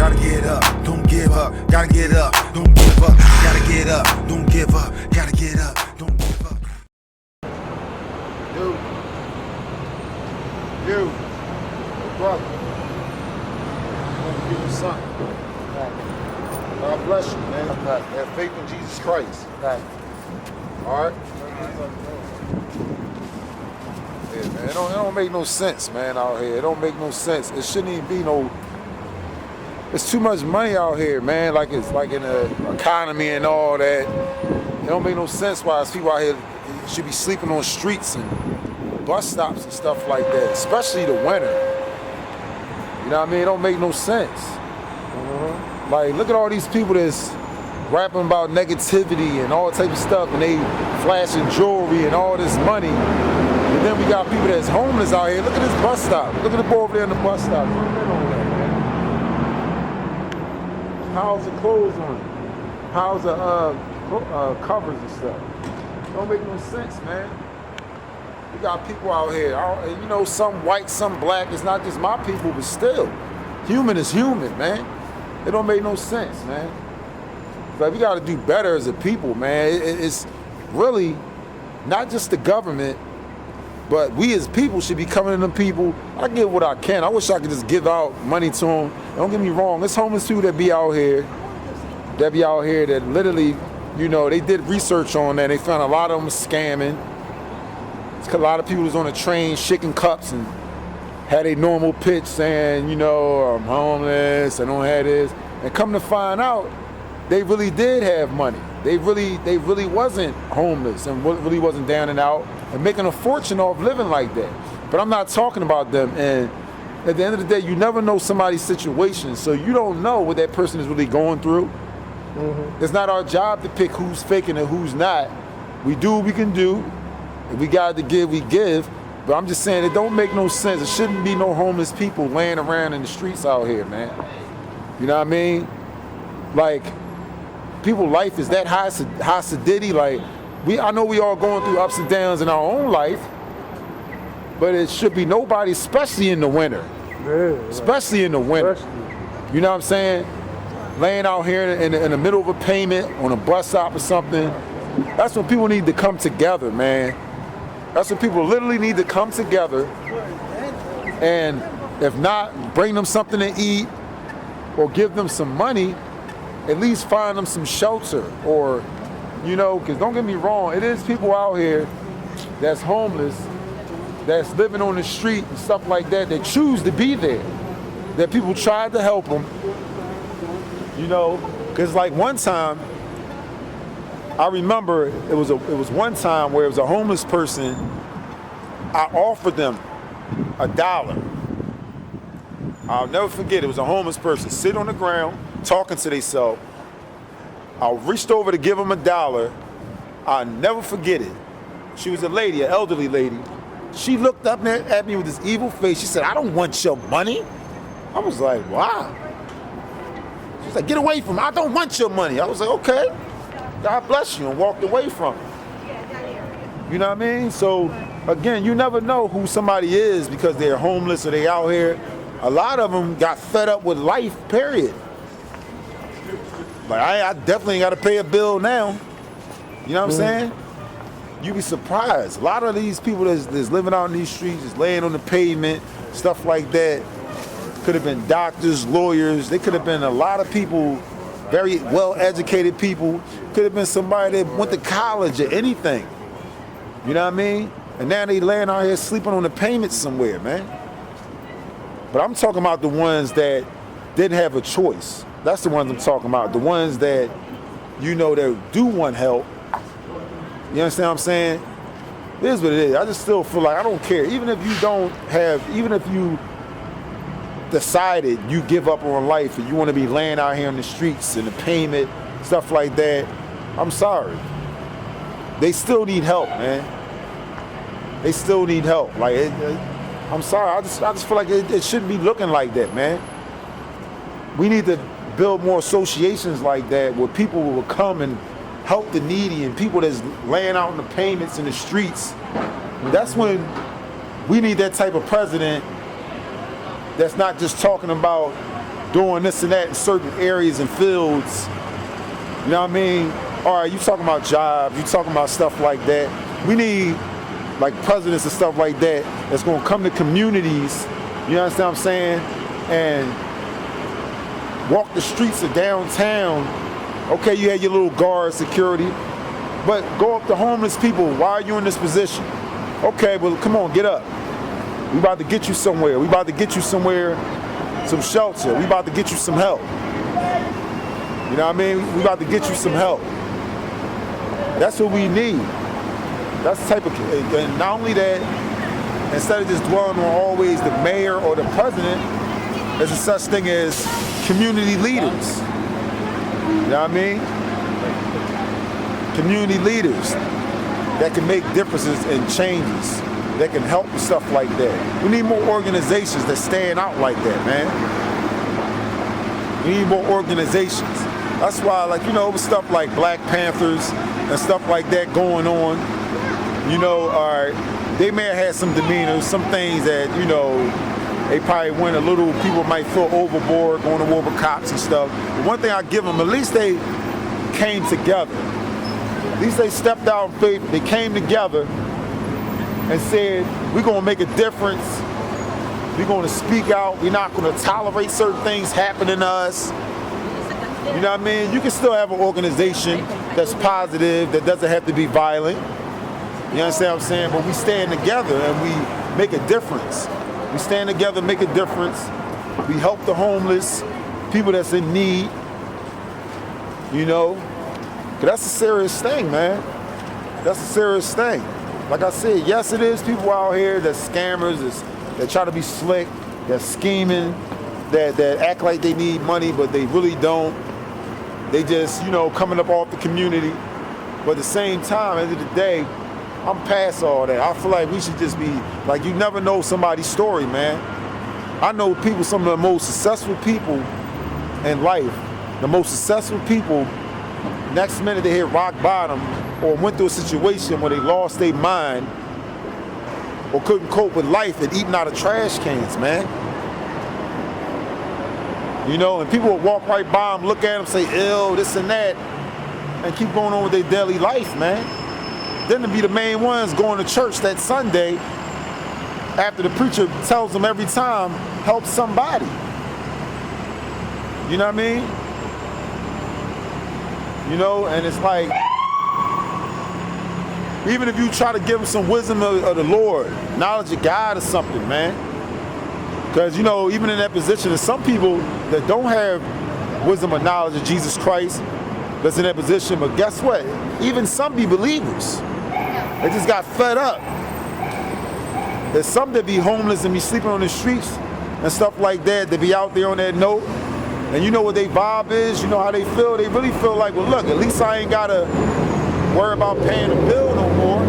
gotta get up, don't give up, gotta get up, don't give up, gotta get up, don't give up, gotta get up, don't give up. You, brother, I'm gonna give you something. God bless you, man. Have faith in Jesus Christ. All right? Yeah, man, it don't make no sense, man, out here. It don't make no sense. It shouldn't even be no... It's too much money out here, man. Like it's like in the economy and all that. It don't make no sense why people out here should be sleeping on streets and bus stops and stuff like that, especially the winter. You know what I mean? It don't make no sense. Like, look at all these people that's rapping about negativity and all type of stuff, and they flashing jewelry and all this money. And then we got people that's homeless out here. Look at this bus stop. Look at the boy over there in the bus stop. Piles of clothes on it. Piles of covers and stuff. Don't make no sense, man. We got people out here, you know, some white, some black. It's not just my people, but still, human is human, man. It don't make no sense, man. Like, we got to do better as a people, man. It's really not just the government, but we as people should be coming to them people. I give what I can. I wish I could just give out money to them. Don't get me wrong. There's homeless people that be out here that literally, you know, they did research on that. They found a lot of them scamming. A lot of people was on the train shaking cups and had a normal pitch saying, you know, I'm homeless, I don't have this. And come to find out, they really did have money. They really wasn't homeless and really wasn't down and out and making a fortune off living like that. But I'm not talking about them. And at the end of the day, you never know somebody's situation, so you don't know what that person is really going through. It's not our job to pick who's faking and who's not. We do what we can do. If we got to give, we give. But I'm just saying, it don't make no sense. It shouldn't be no homeless people laying around in the streets out here, man. You know what I mean? Like, people's life is that high sedity. Like, I know we all going through ups and downs in our own life, but it should be nobody, especially in the winter. Especially in the winter. You know what I'm saying? Laying out here in the middle of a payment on a bus stop or something. That's when people need to come together, man. That's when people literally need to come together, and if not, bring them something to eat or give them some money, at least find them some shelter, or, you know, because don't get me wrong, it is people out here that's homeless, that's living on the street and stuff like that, that choose to be there, that people tried to help them, you know, because like one time, I remember it was one time where it was a homeless person. I offered them $1. I'll never forget. It was a homeless person sitting on the ground talking to themselves. I reached over to give him $1. I'll never forget it. She was a lady, an elderly lady. She looked up at me with this evil face. She said, "I don't want your money." I was like, "Wow." She's like, "Get away from me. I don't want your money." I was like, "Okay. God bless you," and walked away from it. You know what I mean? So, again, you never know who somebody is because they're homeless or they out here. A lot of them got fed up with life, period. Like, I definitely got to pay a bill now. You know what I'm saying? You be surprised. A lot of these people that's living out in these streets, just laying on the pavement, stuff like that, could have been doctors, lawyers. They could have been a lot of people, very well-educated people. Could have been somebody that went to college or anything. You know what I mean? And now they laying out here sleeping on the pavement somewhere, man. But I'm talking about the ones that didn't have a choice. That's the ones I'm talking about. The ones that, you know, that do want help. You understand what I'm saying? It is what it is. I just still feel like I don't care. Even if you decided you give up on life and you want to be laying out here in the streets and the payment, stuff like that, I'm sorry. They still need help, man. They still need help. Like, I'm sorry. I just feel like it shouldn't be looking like that, man. We need to build more associations like that where people will come and help the needy and people that's laying out in the payments in the streets. That's when we need that type of president that's not just talking about doing this and that in certain areas and fields. You know what I mean? All right, you talking about jobs, you talking about stuff like that. We need like presidents and stuff like that that's gonna come to communities, you understand what I'm saying? And walk the streets of downtown. Okay, you had your little guard security, but go up to homeless people. Why are you in this position? Okay, well, come on, get up. We about to get you somewhere. We about to get you somewhere, some shelter. We about to get you some help. You know what I mean? We about to get you some help. That's what we need. That's the type of, and not only that, instead of just dwelling on always the mayor or the president, there's a such thing as community leaders. You know what I mean? Community leaders that can make differences and changes, that can help and stuff like that. We need more organizations that stand out like that, man. We need more organizations. That's why, like, you know, with stuff like Black Panthers and stuff like that going on, you know, all right, they may have had some demeanor, some things that, you know, they probably went a little, people might feel overboard going to war with cops and stuff. But one thing I give them, at least they came together. At least they stepped out in faith, they came together and said, we're gonna make a difference. We're gonna speak out. We're not gonna tolerate certain things happening to us. You know what I mean? You can still have an organization that's positive, that doesn't have to be violent. You understand what I'm saying? But we stand together and we make a difference. We stand together, make a difference. We help the homeless, people that's in need. You know? 'Cause that's a serious thing, man. That's a serious thing. Like I said, yes, it is people out here that's scammers, that try to be slick, that's scheming, that act like they need money, but they really don't. They just, you know, coming up off the community. But at the same time, at the end of the day, I'm past all that. I feel like we should just be, like, you never know somebody's story, man. I know people, some of the most successful people in life, the most successful people, next minute they hit rock bottom or went through a situation where they lost their mind or couldn't cope with life and eating out of trash cans, man. You know, and people will walk right by them, look at them, say, ill, this and that, and keep going on with their daily life, man. Then to be the main ones going to church that Sunday after the preacher tells them every time, help somebody. You know what I mean? You know, and it's like, even if you try to give them some wisdom of the Lord, knowledge of God or something, man. Because, you know, even in that position, there's some people that don't have wisdom or knowledge of Jesus Christ that's in that position. But guess what? Even some be believers. They just got fed up. There's some that be homeless and be sleeping on the streets and stuff like that, that be out there on that note. And you know what their vibe is, you know how they feel. They really feel like, well, look, at least I ain't got to worry about paying a bill no more.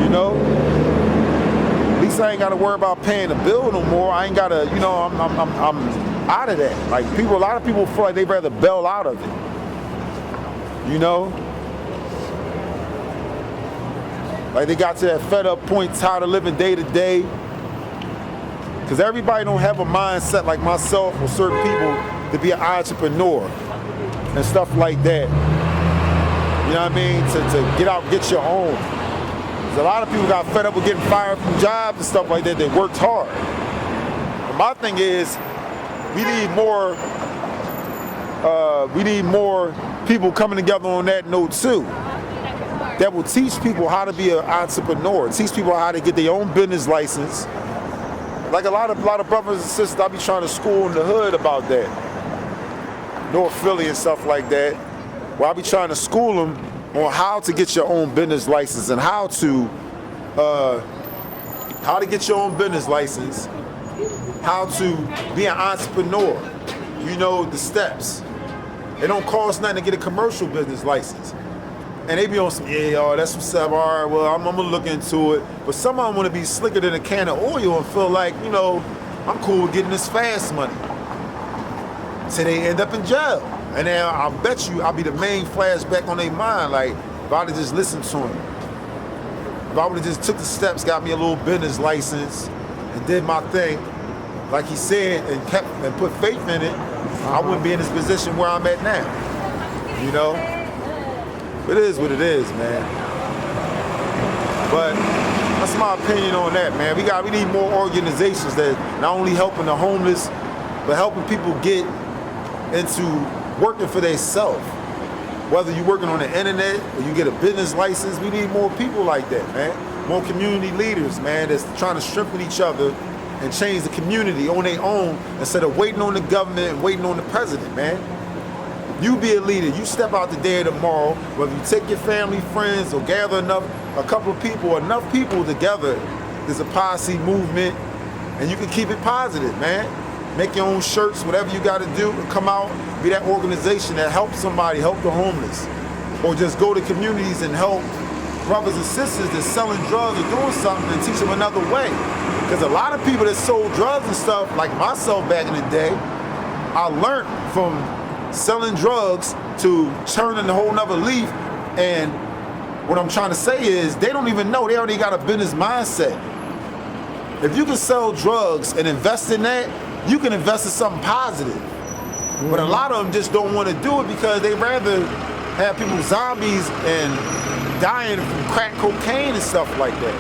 You know? At least I ain't got to worry about paying a bill no more. I ain't got to, you know, I'm out of that. Like, people, a lot of people feel like they'd rather bail out of it. You know? Like, they got to that fed up point, tired of living day to day. Because everybody don't have a mindset like myself or certain people to be an entrepreneur and stuff like that. You know what I mean? To get out and get your own. Because a lot of people got fed up with getting fired from jobs and stuff like that. They worked hard. And my thing is, we need more people coming together on that note too. That will teach people how to be an entrepreneur, teach people how to get their own business license. Like a lot of brothers and sisters, I be trying to school in the hood about that. North Philly and stuff like that. Where I be trying to school them on how to get your own business license and how to get your own business license, how to be an entrepreneur. You know the steps. It don't cost nothing to get a commercial business license. And they be on some, yeah, that's what's up, all right, well, I'm gonna look into it. But some of them wanna be slicker than a can of oil and feel like, you know, I'm cool with getting this fast money. So they end up in jail. And then I bet you I'll be the main flashback on their mind, like, if I'd have just listened to them. If I would've just took the steps, got me a little business license, and did my thing, like he said, and put faith in it, I wouldn't be in this position where I'm at now. You know? It is what it is, man. But that's my opinion on that, man. We need more organizations that not only helping the homeless, but helping people get into working for themselves. Whether you're working on the internet or you get a business license, we need more people like that, man. More community leaders, man, that's trying to strengthen each other and change the community on their own instead of waiting on the government and waiting on the president, man. You be a leader. You step out today or tomorrow, whether you take your family, friends, or gather a couple of people, enough people together, there's a posse movement, and you can keep it positive, man. Make your own shirts, whatever you got to do, and come out, be that organization that helps somebody, help the homeless, or just go to communities and help brothers and sisters that's selling drugs or doing something and teach them another way. Because a lot of people that sold drugs and stuff, like myself back in the day, I learned from selling drugs to turning a whole nother leaf. And what I'm trying to say is they don't even know, they already got a business mindset. If you can sell drugs and invest in that, you can invest in something positive. But a lot of them just don't want to do it because they rather have people zombies and dying from crack cocaine and stuff like that.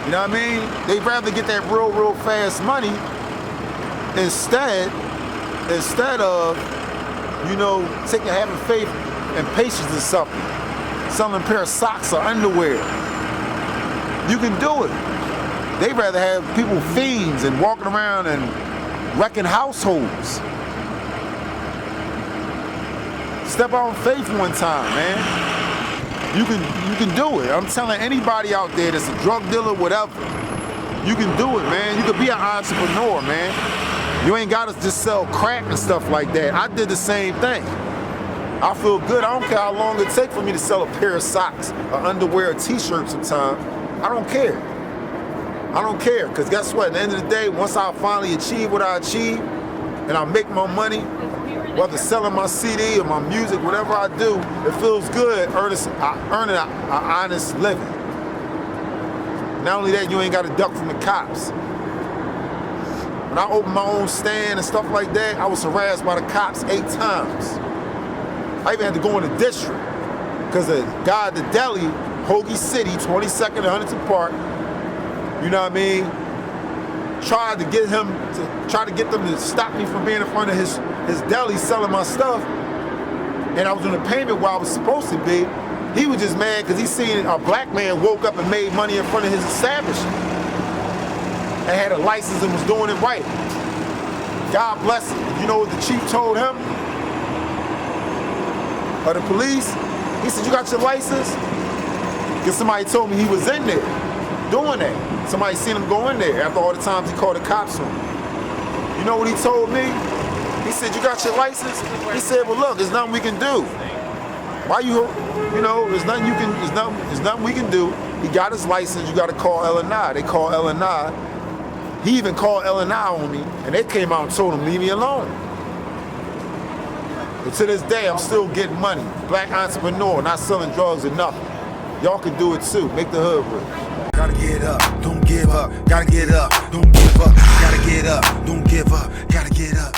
You know what I mean? They'd rather get that real fast money instead of, you know, having faith and patience in something. Selling a pair of socks or underwear. You can do it. They'd rather have people fiends and walking around and wrecking households. Step out on faith one time, man. You can do it. I'm telling anybody out there that's a drug dealer, whatever, you can do it, man. You can be an entrepreneur, man. You ain't gotta just sell crack and stuff like that. I did the same thing. I feel good. I don't care how long it takes for me to sell a pair of socks, or underwear, or t-shirts sometimes. I don't care. I don't care, because guess what? At the end of the day, once I finally achieve what I achieve, and I make my money, whether selling my CD or my music, whatever I do, it feels good earning an honest living. Not only that, you ain't got to duck from the cops. When I opened my own stand and stuff like that, I was harassed by the cops 8 times. I even had to go in the district, because the guy at the deli, Hoagie City, 22nd and Huntington Park, you know what I mean, tried to get them to stop me from being in front of his deli selling my stuff, and I was on a payment where I was supposed to be. He was just mad because he seen a black man woke up and made money in front of his establishment and had a license and was doing it right. God bless him. You know what the chief told him? Or the police? He said, "You got your license?" Because somebody told me he was in there doing that. Somebody seen him go in there after all the times he called the cops on him. You know what he told me? He said, "You got your license?" He said, "Well, look, there's nothing we can do. Why you know, there's nothing we can do. He got his license, you got to call L&I. They call L&I. He even called L&I on me, and they came out and told him, leave me alone." But to this day, I'm still getting money. Black entrepreneur, not selling drugs or nothing. Y'all can do it too. Make the hood rich. Gotta get up, don't give up. Gotta get up, don't give up. Gotta get up, don't give up. Gotta get up.